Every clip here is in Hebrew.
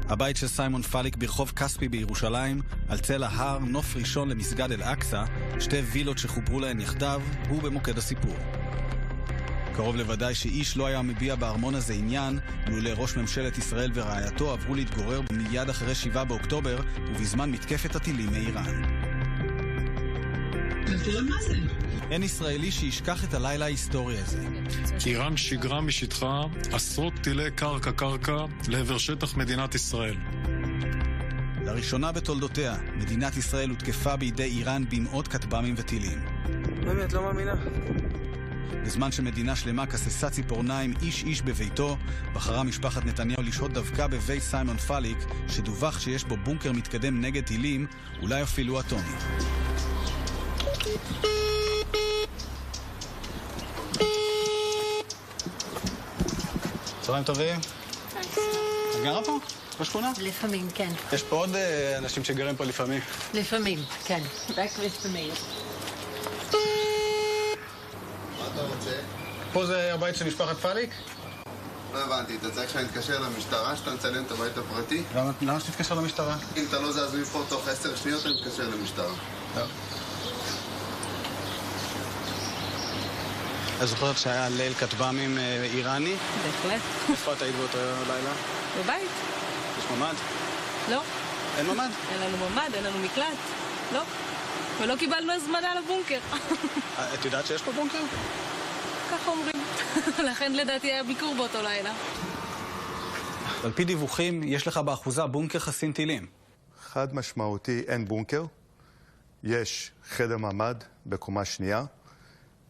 הבית של סיימון פאליק ברחוב כספי בירושלים, על צל ההר, נוף ראשון למסגד אל-אקצא, שתי וילות שחוברו להן יחדיו, הוא במוקד הסיפור. קרוב לוודאי שאיש לא היה מביע בארמון הזה עניין, לולא ראש ממשלת ישראל ורעייתו עברו להתגורר מיד אחרי 7 באוקטובר, ובזמן מתקפת הטילים מאיראן. אין ישראלי שישכח את הלילה ההיסטורי הזה. איראן שיגרה משטחה עשרות טילי קרקע לעבר שטח מדינת ישראל. לראשונה בתולדותיה, מדינת ישראל הותקפה בידי איראן במאות כטב"מים וטילים. באמת, לא מאמינה. בזמן שמדינה שלמה כססה ציפורניים איש בביתו, בחרה משפחת נתניהו לשהות דווקא בבית סיימון פאליק, שדווח שיש בו בונקר מתקדם נגד טילים, אולי אפילו אטומי. צהריים טובים. את גרה פה? בשכונה? לפעמים, כן. יש פה עוד אנשים שגרים פה לפעמים. לפעמים, כן. רק לפעמים. מה אתה רוצה? פה זה הבית של משפחת פאליק? לא הבנתי, אתה צריך שאני אתקשר למשטרה, שאתה מצלם את הבית הפרטי? למה שתתקשר למשטרה? אם אתה לא זז מפה תוך 10 שניות, אני מתקשר למשטרה. טוב. את זוכרת שהיה ליל כטב"מים איראני? בהחלט. איפה את היית באותו לילה? בבית? יש ממ"ד? לא. אין ממ"ד? אין לנו ממ"ד, אין לנו מקלט. לא. ולא קיבלנו הזמנה לבונקר. את יודעת שיש פה בונקר? ככה אומרים. לכן לדעתי היה ביקור באותו לילה. על פי דיווחים, יש לך באחוזה בונקר חסין טילים. חד משמעותי, אין בונקר. יש חדר ממ"ד בקומה שנייה,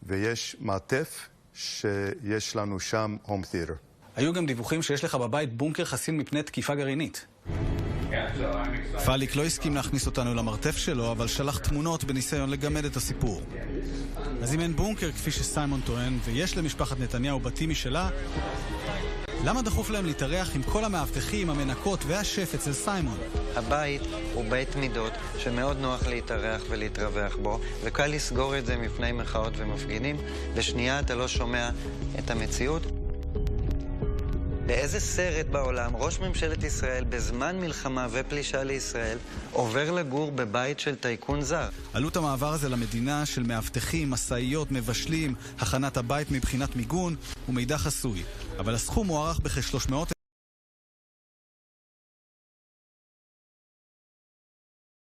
ויש מעטף שיש לנו שם הום תיאטר. היו גם דיווחים שיש לך בבית בונקר חסין מפני תקיפה גרעינית. פאליק לא הסכים להכניס אותנו למרתף שלו, אבל שלח תמונות בניסיון לגמד את הסיפור. אז אם אין בונקר כפי שסיימון טוען, ויש למשפחת נתניהו בתים משלה, למה דחוף להם להתארח עם כל המאבטחים, המנקות והשף אצל סיימון? הבית הוא בית מידות שמאוד נוח להתארח ולהתרווח בו, וקל לסגור את זה מפני מחאות ומפגינים. בשנייה אתה לא שומע את המציאות. באיזה סרט בעולם ראש ממשלת ישראל בזמן מלחמה ופלישה לישראל עובר לגור בבית של טייקון זר? עלות המעבר הזה למדינה של מאבטחים, מסעיות, מבשלים, הכנת הבית מבחינת מיגון ומידע חסוי. אבל הסכום מוערך בכ-300